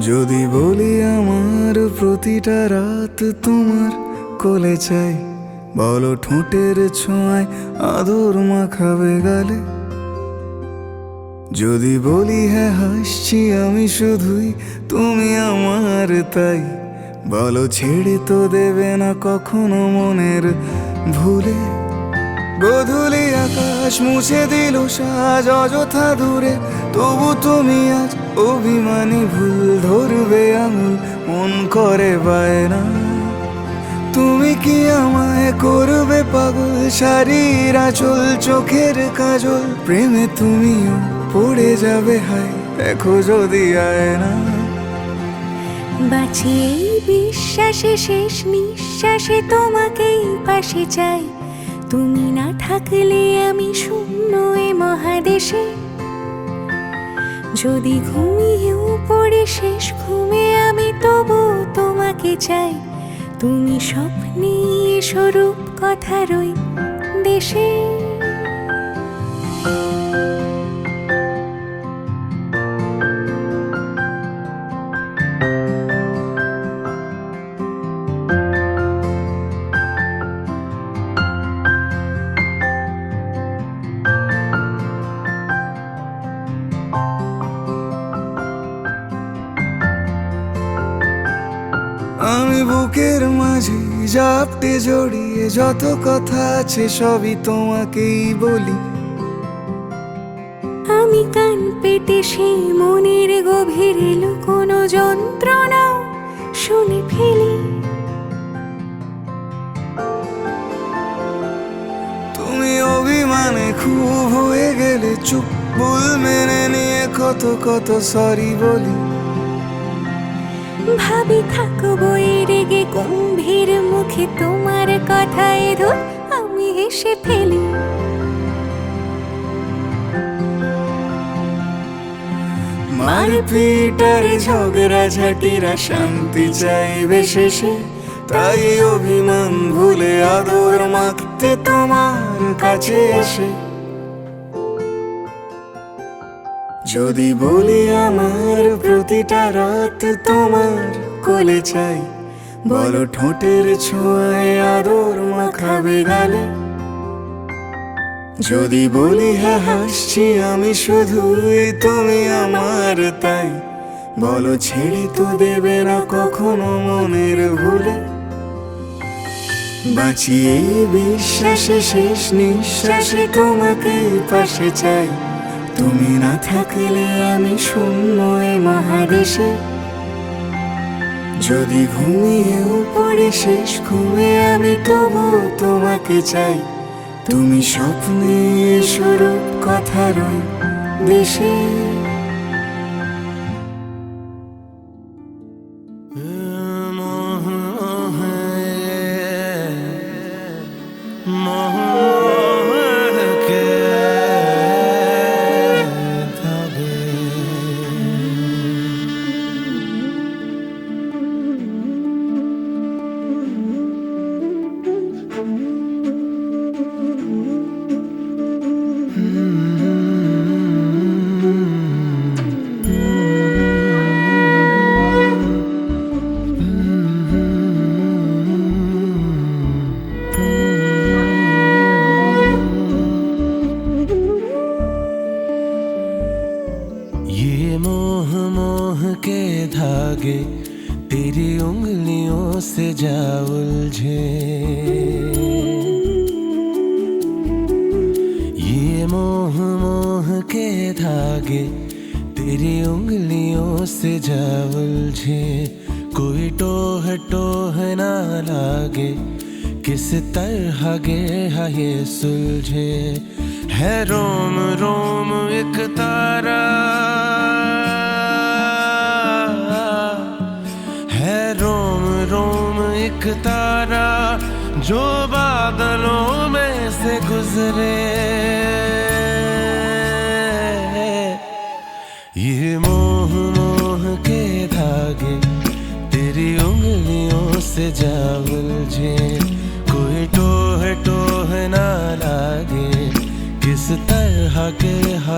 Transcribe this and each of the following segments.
যদি বলি আমার প্রতিটা রাত তোমার কোলে চাই, বলো ঠোঁটের ছোঁয়ায় আদর মাখাবে গালে। যদি বলি হ্যাঁ হাসছি আমি শুধুই, তুমি আমার তাই, বলো ছেড়ে তো দেবে না কখনো মনের ভুলে। গোধূলি আকাশ মুছে দিল সাজ অযথা দূরে, তবু তুমি আজ অভিমানী ভুল ধরবে আঙুল, মন করে বায়না। তুমি কি আমায় করবে পাগল, শাড়ির আঁচল চোখের কাজল, প্রেমে তুমিও পড়ে যাবে হায় দেখো যদি আয়না। বাঁচি এই বিশ্বাসে শেষ নিঃশ্বাসে তোমাকেই পাশে চাই, তুমি না থাকলে আমি শূন্য এ মহাদেশে। যদি ঘুমিয়েও পড়ে শেষ ঘুমে আমি তবু তোমাকে চাই, তুমি স্বপ্নে স্বরূপ কথার ওই দেশে। আমি বুকের মাঝে জাপটে জড়িয়ে যত কথা আছে সবই তোমাকেই বলি। আমি কান পেতে সেই মনের গভীরে লুকোনো যন্ত্রণাও শুনে ফেলি। তুমি অভিমানে খুব হয়ে গেলে চুপ, ভুল মেনে নিয়ে কত কত সরি বলি। ভাবি থাকবো এই রেগে গম্ভীর মুখে তোমার কথায় ধর আমি হেসে ফেলি। মারপিট আর ঝগড়া ঝাঁটিরা শান্তি চাইবে শেষে, তাই অভিমান ভুলে আদর মাখতে তোমার কাছে এসে। যদি বলি আমার প্রতিটা রাত তোমার কোলে চাই, বলো ঠোঁটের ছোঁয়ায় আদর মাখাবে গালে। যদি বলি হ্যাঁ হাসছি আমি শুধুই, তুমি আমার তাই, বলো ছেড়ে তো দেবে না কখনো মনের ভুলে। বাঁচি এই বিশ্বাসে শেষ নিঃশ্বাসে তোমাকে পাশে চাই, তুমি না থাকলে আমি শূন্য এ মহাদেশে। যদি ঘুমিয়েও পড়ে শেষ ঘুমে আমি তবু তোমাকে চাই, তুমি স্বপ্নে স্বরূপ কথার ওই দেশে। ये मोह मोह के धागे तेरी उंगलियों से जा उलझे, ये मोह मोह के धागे तेरी उंगलियों से जा उलझे। कोई टोह टोह ना लागे किस तरह गे ये सुलझे। है रोम रोम एक तारा, है रोम रोम एक तारा जो बादलों में से गुजरे। ये मोह मोह के धागे तेरी उंगलियों से जा उलझे। कोई टोह टोह ना लागे किस तरह के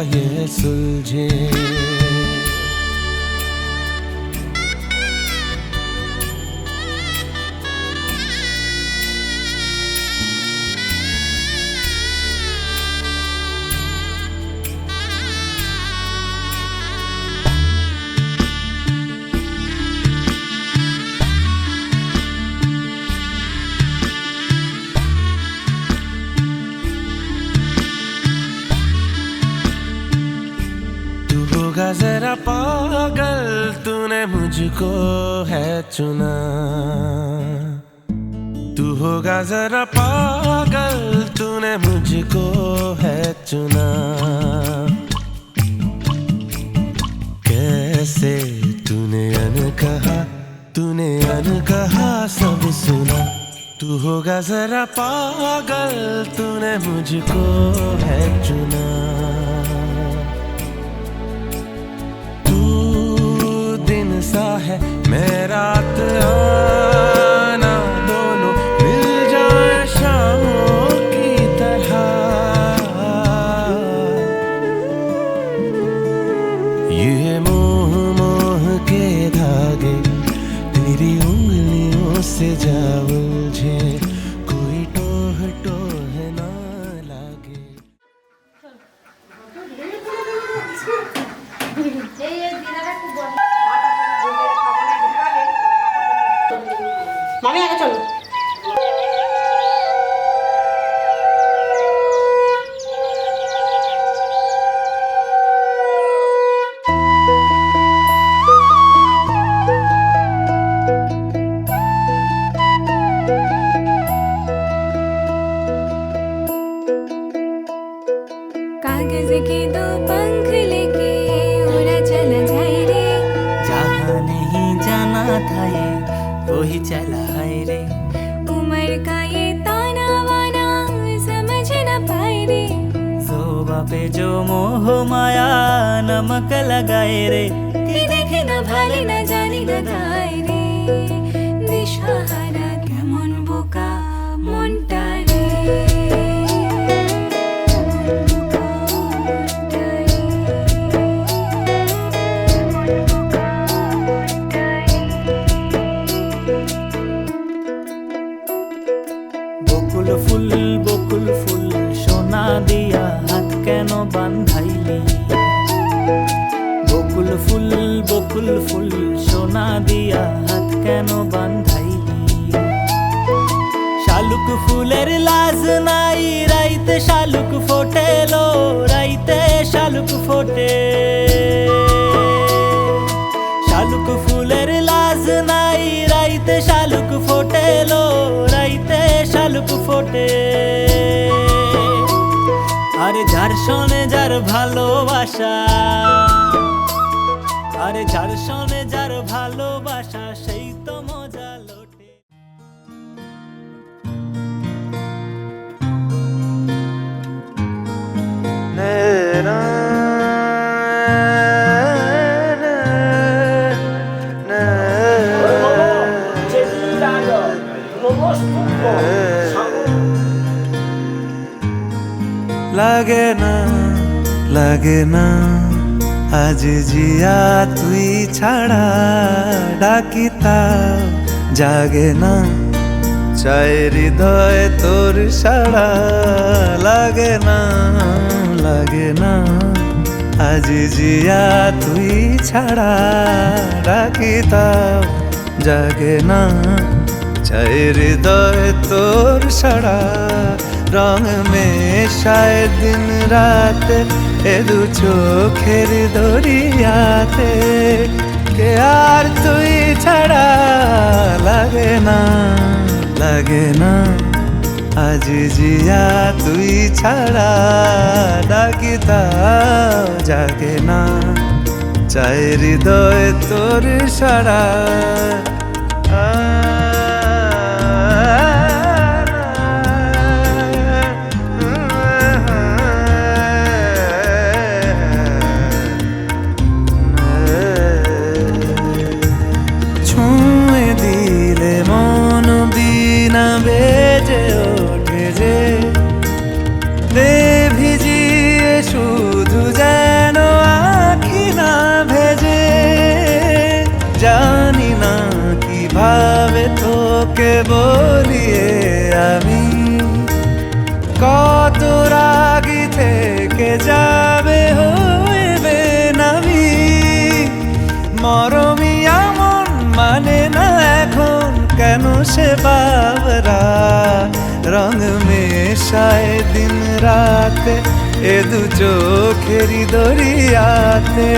ये सुलझे। होगा जरा पागल तूने मुझको है चुना तू होगा जरा पागल तूने मुझको है चुना कैसे तूने अनकहा सब सुना तू होगा जरा पागल तूने मुझको है चुना तू दिन सा है मैं रात आना दोनों मिल जाए शामों की तरह ये मोह मोह के धागे तेरी उंगलियों से जा उलझे कोई टोह टोह ना लागे মামি আগে চলো कागज के दो पंख लेके उड़ा चला जाए रे जहाँ नहीं जाना था ये वही चला है रे उम्र का ये ताना वाना समझ न पाए रे जोबा पे जो मोह माया नमक लगाए रे कि देखे न भाले न जाने न गाए रे दिशाहारा কেমন বোকা মনটা রে বকুল ফুল সোনা দিয়া হাত কেন বান্ধাইলি বকুল ফুল সোনা দিয়া হাত কেন বান্ধাইলি শালুক ফুলের লাজ নাই রাইতে শালুক ফোটেলো রাইতে শালুক ফোটে শালুক ফুলের লাজ নাই রাইতে শালুক ফোটেলো রাইতে শালুক ফোটে আরে যার শোনে যার ভালোবাসা আরে যার শোনে যার ভালোবাসা সেই তো মজা লোটে লাগে না আজ জিয়া তুই ছাড়া ডাকি তাও জাগে না চাই হৃদয় তোর সাড়া লাগে না আজ জিয়া তুই ছাড়া ডাকি তাও জাগে না চাই হৃদয় তোর সাড়া রং মেশায় দিন রাত এ দু চোখের দরিয়াতে কে আর তুই ছাড়া লাগে না আজ জিয়া তুই ছাড়া ডাকি তাও জাগে না চাই হৃদয় তোর সাড়া বেজে ওঠে যে দে ভিজিয়ে শুধু যেন আখি না ভেজে জানি না কিভাবে তোকে বলিয়ে আমি কত রাগি থেকে যাবে হইবে নামি মরমি এমন মানে না এখন কেন সে বাবরা রং মেশায় দিন রাত এ দু চোখেরই দরিয়াতে,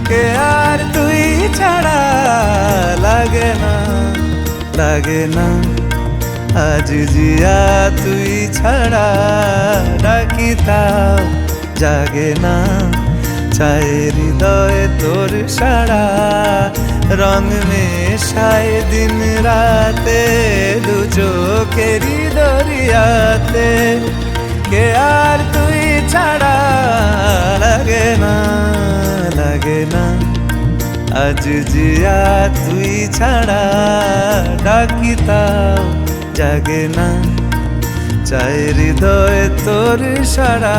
কে আর তুই ছাড়া লাগে না, লাগে না আজ জিয়া তুই ছাড়া, ডাকি তাও জাগে না, চায় হৃদয়ে তোর সারা, রং মেশায় দিন রাতে দু চোখেরই দরিয়াতে, কে আর তুই ছাড়া লাগে না, লাগে না আজ জিয়া তুই ছাড়া, ডাকি তাও জাগে না, চায় হৃদয় তোর সারা।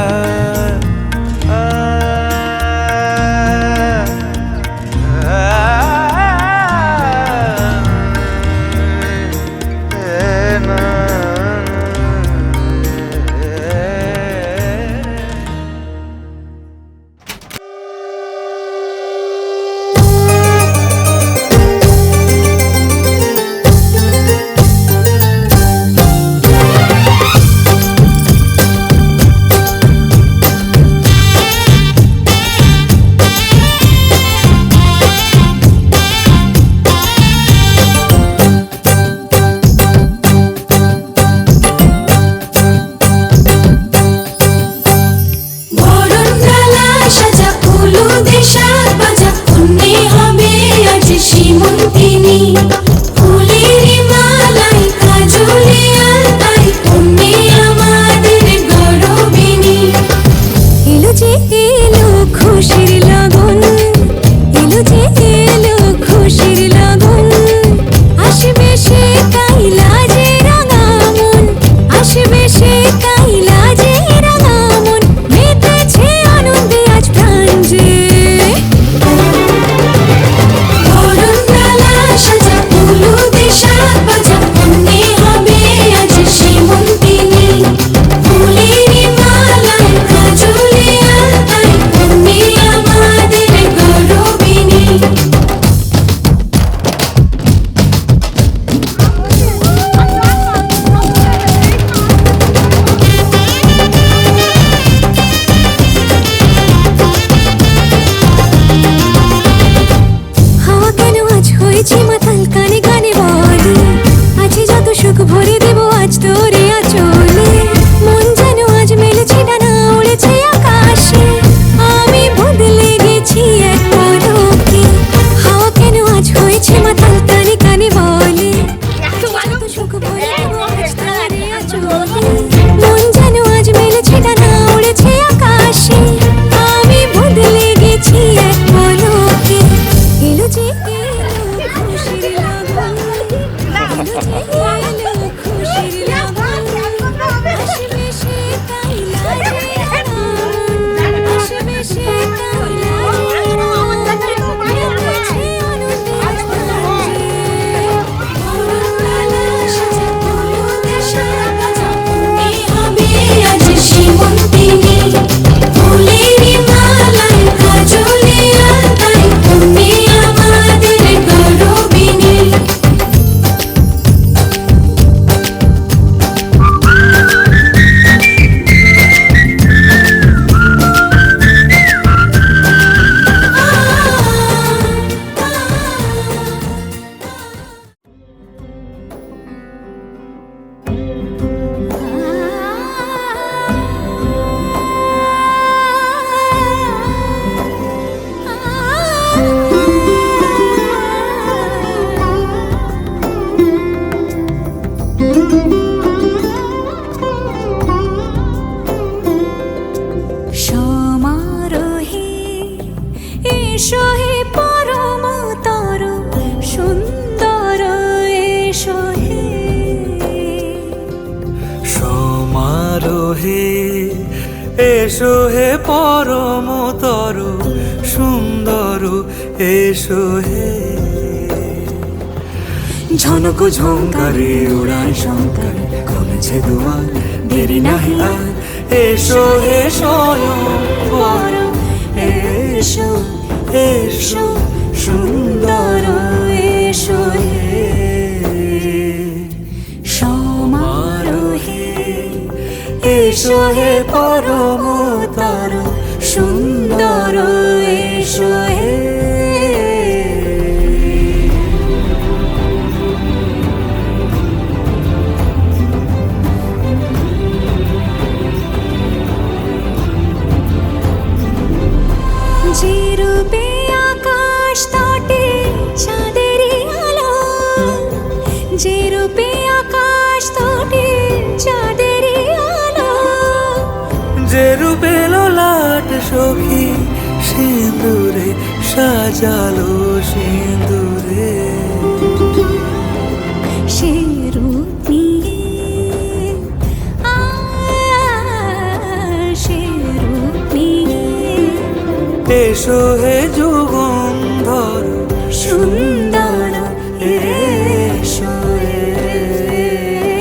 এসো হে পরমতর সুন্দর, এসো হে ঝনক ঝঙ্কারে উড়ায় শঙ্কর, কমেছে দুয়ার দেরি নাহি আর, এসো হে স্বয়ং বর, এসো এসো সুন্দর, এসো হে সমারোহে, এসো হে পরম এসো হে যে রূপে আকাশ তটে চাঁদেরই আলো, যে রূপে আকাশ তটে চাঁদেরই আলো, যে রূপে ললাট সখী সিঁদুরে সাজালো সিঁদুরে, সে রূপ নিয়ে সে রূপ নিয়ে এসো হে যুগন্ধর সুন্দর এসো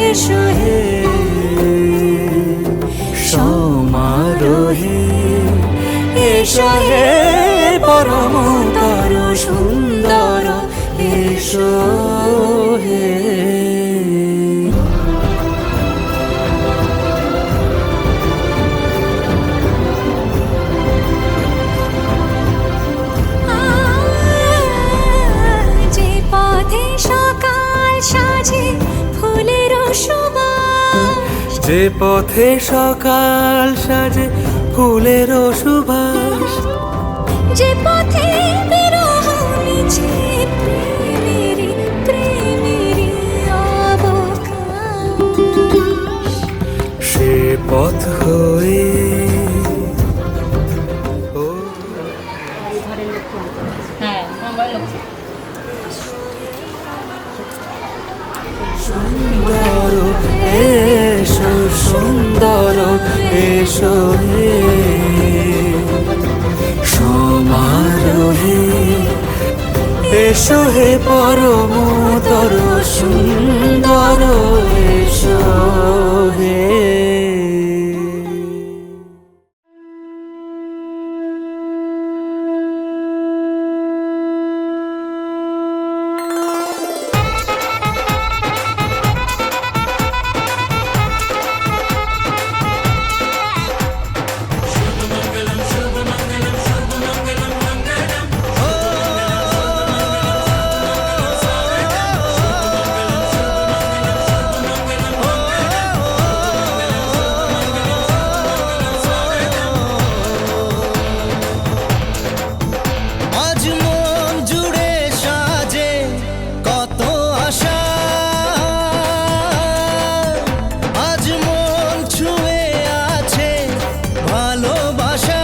এসো হে সমারোহে এসো হে পরমতর সুন্দর এসো হে যে পথে সকাল সাজে ফুলের সুবাস, যে পথে সকাল সাজে ফুলের সুবাস, যে পথে বিরহ মিছে প্রেমেরই প্রেমেরই অবকাশ, সে পথ হয়ে সুন্দর এসো সুন্দর এসো হে সমারোহে এসো হে পরমতর সুন্দর এসো হে। আজ মন জুড়ে সাজে কত আশা, আজ মন ছুঁয়ে আছে ভালোবাসা,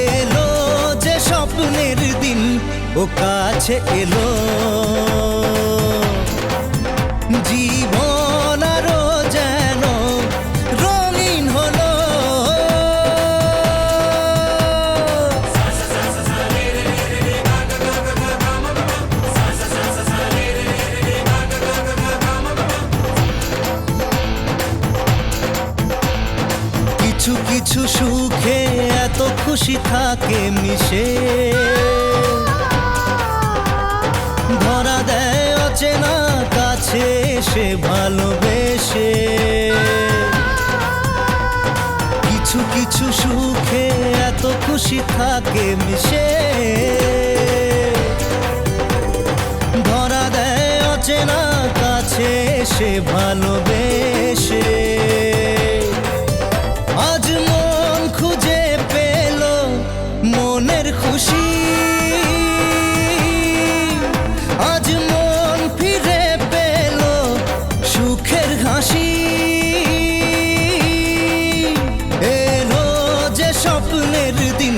এলো যে স্বপ্নের দিন ও কাছে এলো, জীবন আরো যেন রঙিন হলো। কিছু কিছু সুখে এত খুশি থাকে মিশে, ধরা দেয় অচেনা কাছে সে ভালোবেসে। কিছু কিছু সুখে এত খুশি থাকে মিশে, ধরা দেয় অচেনা কাছে সে ভালোবেসে। আজ মন খুঁজে পেল মনের খুশি, আজ মন ফিরে পেল সুখের হাসি, এলো যে স্বপ্নের দিন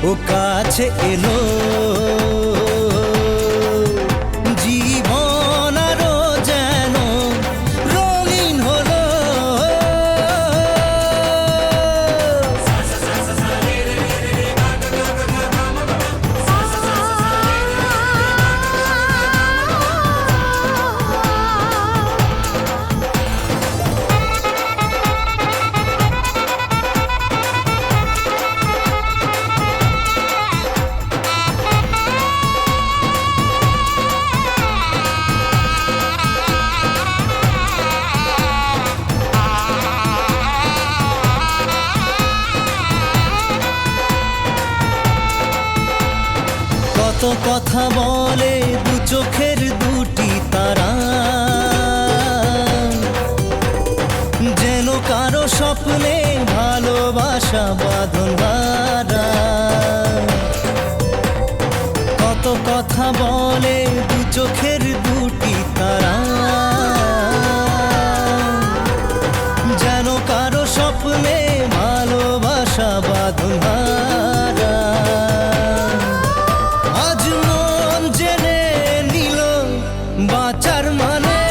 ও কাছে এলো, জীবন আরো যেন রঙিন হলো। কথা বলে দু চোখের দুটি তারা, যেন কারো স্বপ্নে ভালোবাসা বাঁধন হারা। কত কথা বলে দু চোখের দুটি তারা, যেন কারো স্বপ্নে ভালোবাসা বাঁধন হারা। আজ মন জেনে নিল বাঁচার মানে,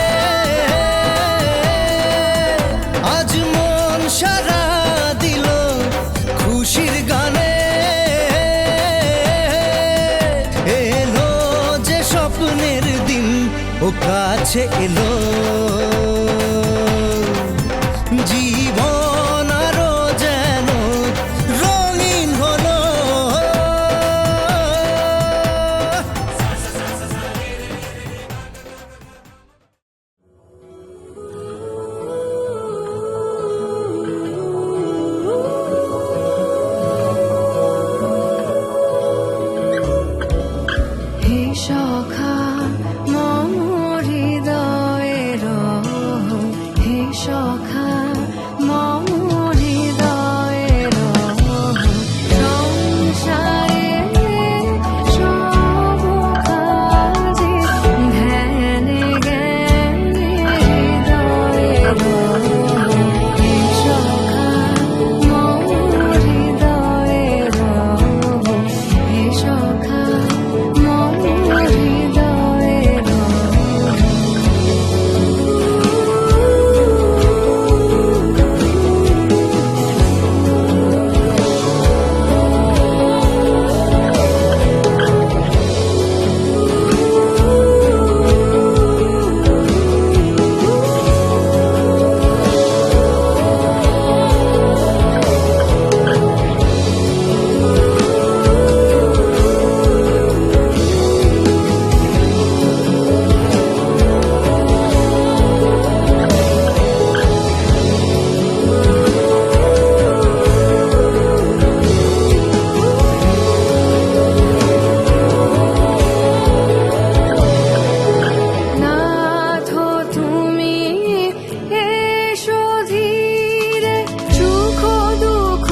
আজ মন সারা দিল খুশির গানে। এলো যে স্বপ্নের দিন ও কাছে এলো, জীবন আরো যেন রঙিন হলো। হে সখা মম হৃদয়ের, হে সখা মম হৃদয়ের, সংসারে সব কাজে ধ্যানে জ্ঞানে হৃদয়ের, হে সখা মম হৃদয়ের, হে সখা মম হৃদয়ের। নাথ তুমি এসো ধীরে, সুখ দুঃখ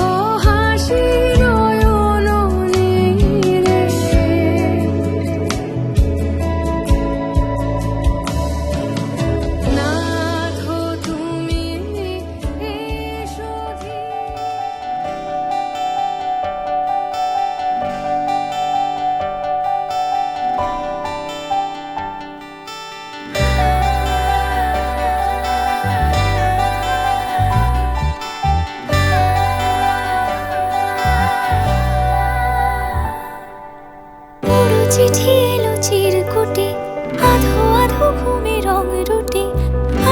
হাসি নয়ন নীরে। নাথ তুমি এসো ধীরে। পুরো চিঠি এলো চিরকুটে, আধো আধো ঘুমে রং রুটে,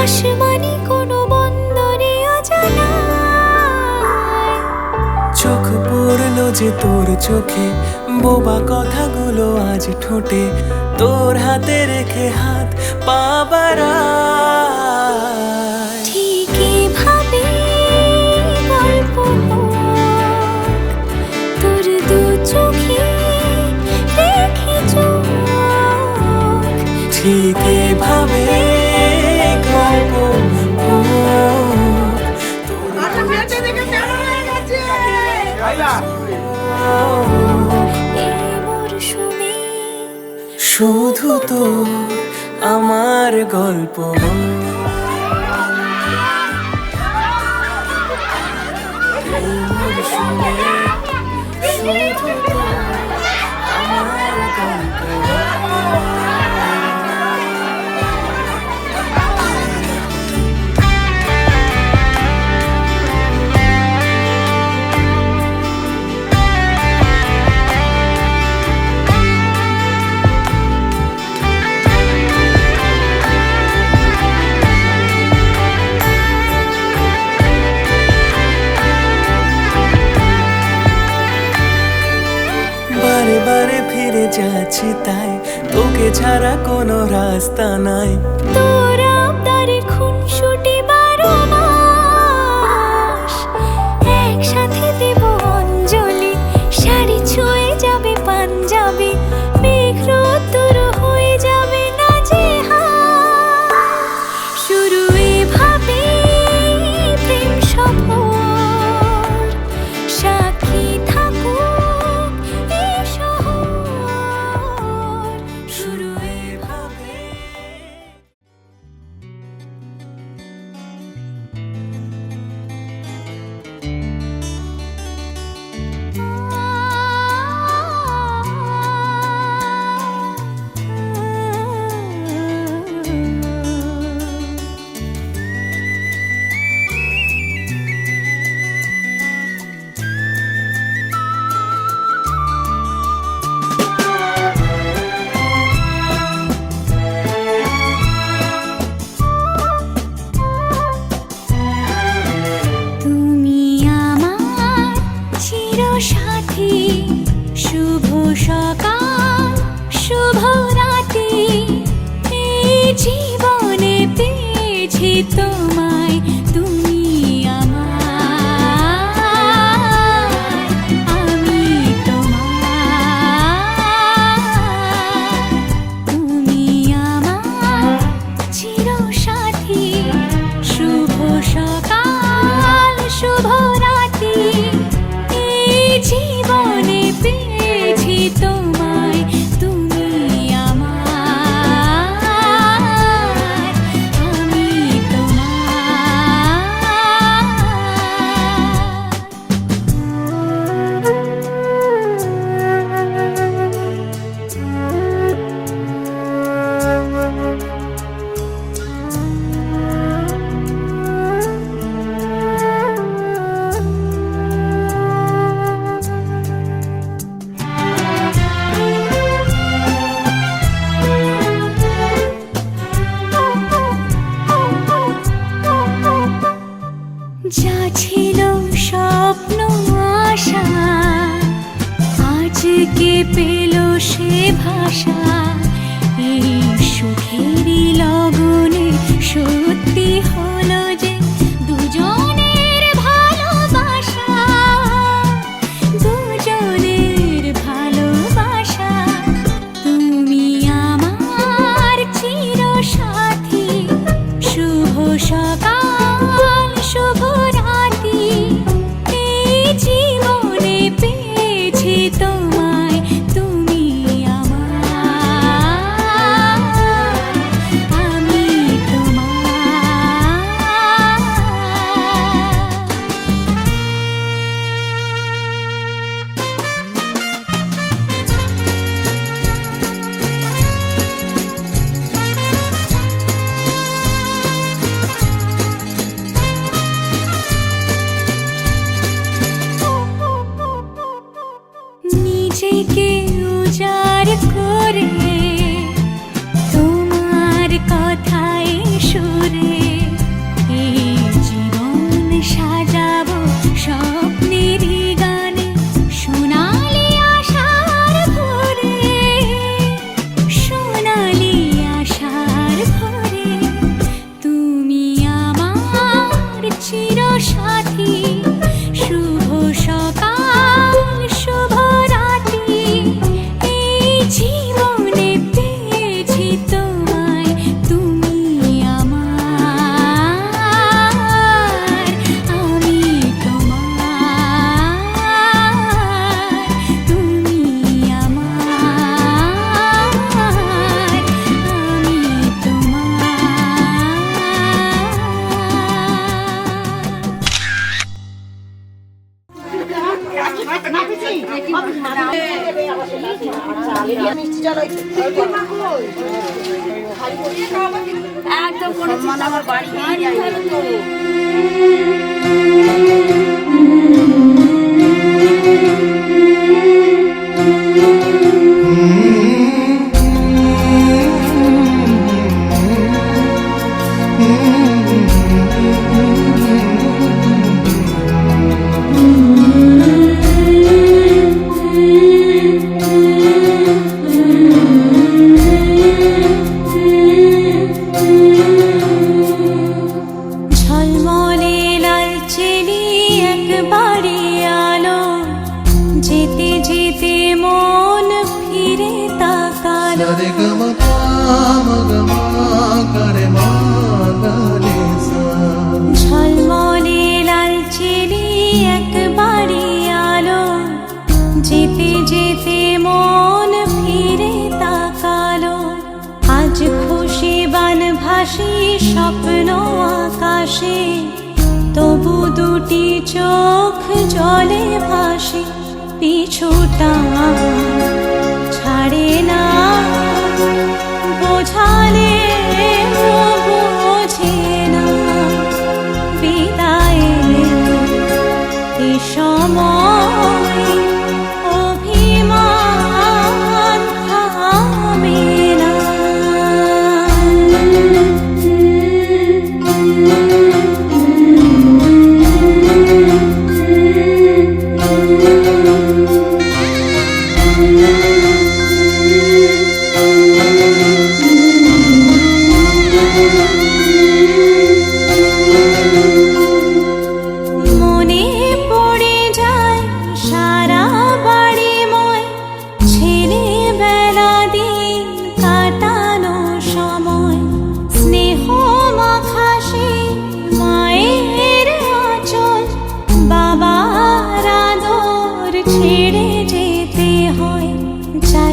আসমানি কোনো বন্দরে অজানায়। চোখ পড়লো যে তোর চোখে, বোবা কথাগুলো আজ ঠোঁটে, তোর হাতে রেখে হাত পা বাড়ায়। ঠিকই ভাবে গল্প হোক, তোর দু চোখে রেখে চোখ। ঠিক এভাবে গল্প হোক, তোর এই মরশুমে শুধু তো আমার গল্প হোক। এই মরশুমে শুধু তো আমার গল্প হোক। বারে বারে ফিরে যাচ্ছি তাই, তোকে ছাড়া কোনো রাস্তা নাই। তোর আবদারে খুনসুটি 12 মাস, একসাথে দেব অঞ্জলি, শাড়ি ছুঁয়ে যাবে পাঞ্জাবি, মেঘ সাথী শুভ সকাল শুভ রাতি এই জীবনে পেয়েছি তোমায় তুমি আমার আমি তোমার তুমি আমার চির সাথী শুভ সকাল শুভ রাতি এই জীবনে পেয়েছি তোমায় তুমি আমার আমি যা ছিল স্বপ্ন আশা আজকে পেল সে ভাষা এই সুখেরই লগনে সত্যি হলো যে দুজনের ভালোবাসা দুজনের ভালোবাসা তুমি আমার চির সাথী শুভ সকাল শুভ রাতি এই জীবনে পেয়েছি তোমায় তুমি আমার আমি নিজেকে উজাড় করে তোমার কথায় সুরে এই জীবন সাজাবো স্বপ্নেরই গানে সোনালি আশার ভোরে সোনালি আশার ভোরে তুমি আমার চির সাথী শুভ সকাল শুভ রাতি এই জীবনে পেয়েছি তোমায় তুমি আমার আমি তোমার তুমি আমার আমি তোমার একদম কোনো চিন্তা আমার বাড়ি নিয়ে যাবে তো ঝলমলে লাল চেলি একবারে আলো যেতে যেতে মন ফিরে তাকালো ঝলমলে লাল চেলি একবারে আলো যেতে যেতে মন ফিরে তাকালো আজ খুশি বান ভাসি স্বপ্ন আকাশে তবু দুটি চোখ জলে ভাসে পিছুটা ছাড়ে না বোঝালে বোঝে না বিদায়ের এ সময় অভিমান থামে না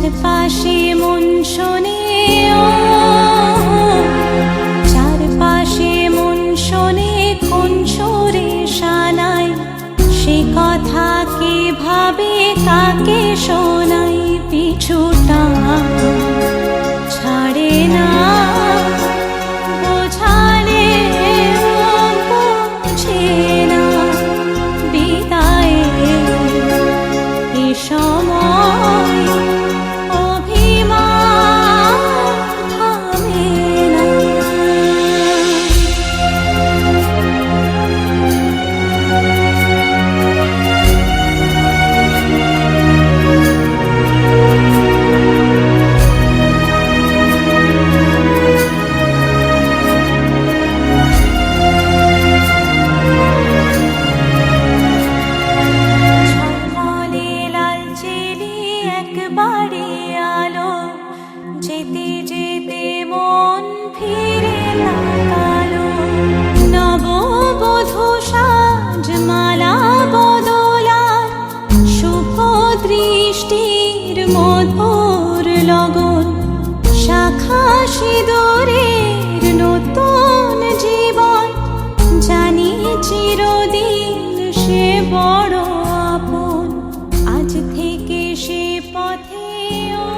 চারপাশে মন শোনে ও, চারপাশে মন শোনে কোন সুরে শানাই, সে কথা কে ভাবে কাকে শোনাই, পিছুটা ছাড়ে না বোঝালে বোঝে না, বিদায়ে এ সময় অভিমান থামে না। ঝলমলে লালচেলি একবারে আলো, যেতে যেতে মন ফিরে তাকালো, নববধূ সাজমালা বদলার শুভ দৃষ্টির মধুর লগন, শাখা সিঁদুরের নতুন জীবন, জানি চিরদিন সে বড় আপন, আজ থেকে সে পথে ও।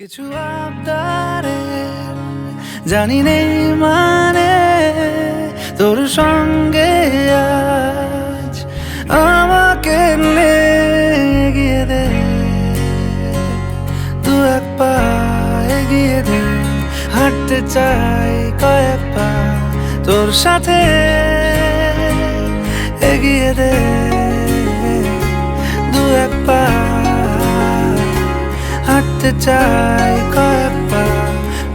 কিছু আবদারের জানি নেই মানে তোর সঙ্গে আজ আমাকে এগিয়ে দে, দু এক পা এগিয়ে দে, হাঁটতে চাই কয়েক পা তোর সাথে, এগিয়ে দে দু এক পা, হাঁটতে চাই কয়েক পা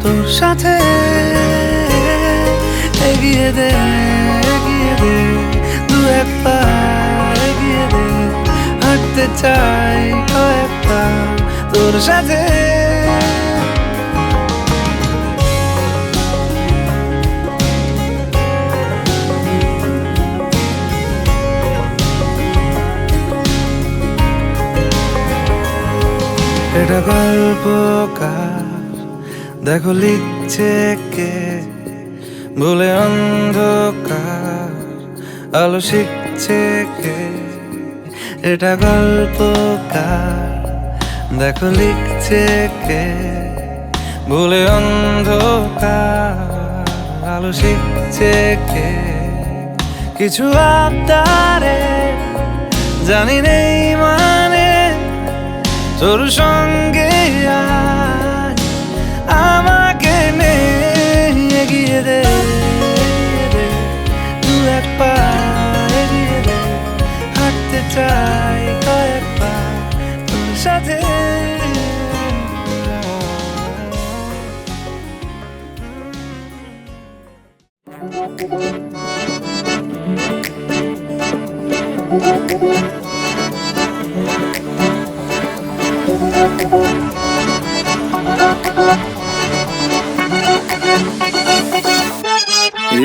তোর সাথে, এগিয়ে দে দু এক পা, এগিয়ে দে, হাঁটতে চাই কয়েক পা তোর সাথে। এটা গল্পকার দেখো লিখছে কে, ভুলে অন্ধকার আলো শিখছে কে। এটা গল্পকার দেখো লিখছে কে, ভুলে অন্ধকার আলো শিখছে কে। কিছু আবদারে জানি নেই মানে তোর সঙ্গে আজ আমাকে নে, এগিয়ে দে দু এক পা, এগিয়ে দে, হাঁটতে চাই কয়েক পা তোর সাথে।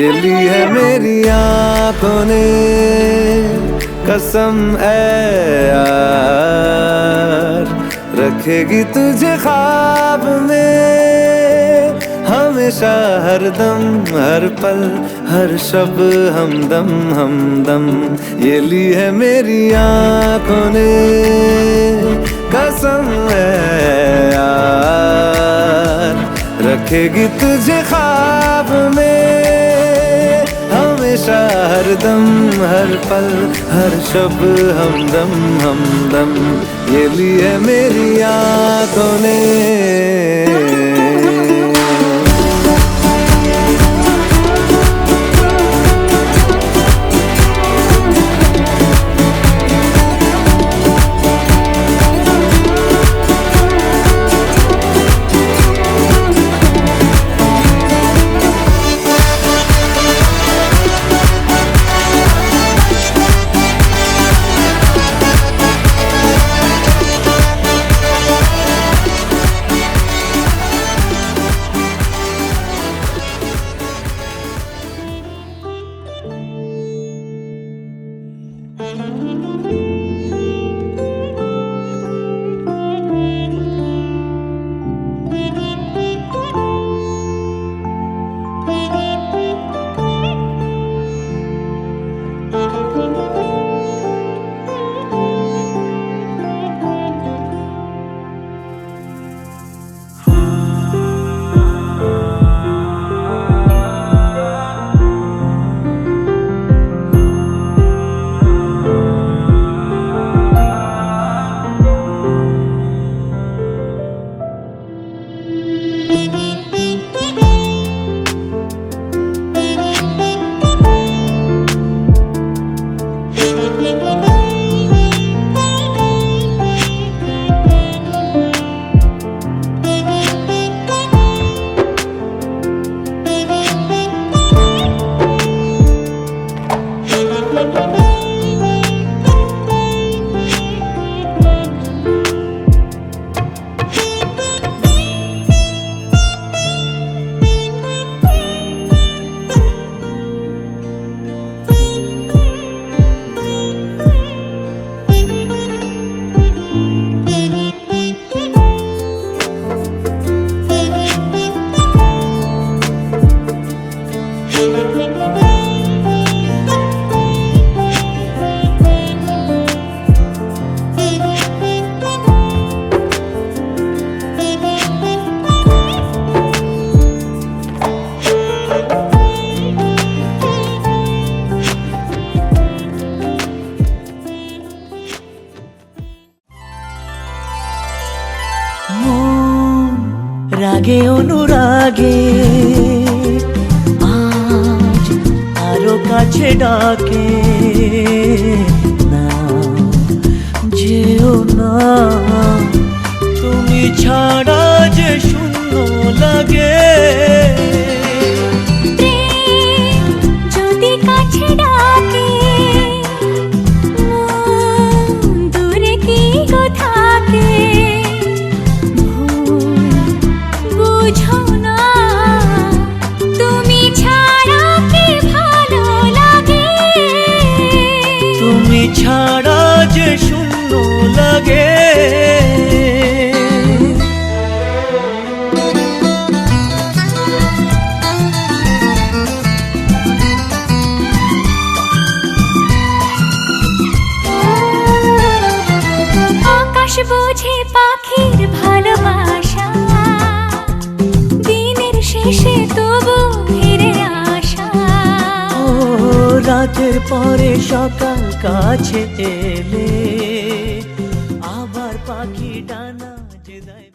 ये ली है मेरी आंखों ने कसम है यार, रखेगी तुझे ख्वाब में हमेशा, हर दम हर पल हर शब हमदम हमदम। ये ली है मेरी आंखों ने कसम है यार, रखेगी तुझे ख्वाब में हमेशा, हर दम हर पल हर शब हमदम हमदम। ये ली है मेरी आंखों ने। মন রাগে অনুরাগে আজ আরো কাছে ডাকে, না যেও না, তুমি ছাড়া যে শূন্য লাগে। প্রেম যদি কাছে ডাকে, মন দূরে কি গো থাকে, ভুল বুঝো না, তুমি ছাড়া কি ভালো লাগে। তুমি ছাড়া যে শূন্য লাগে। আকাশ বোঝে পাখির ভালোবাসা, দিনের শেষে তবু ফিরে আসা। ও রাতের পরে সকাল কাছে এলে, আবার পাখি ডানা যে দেয়।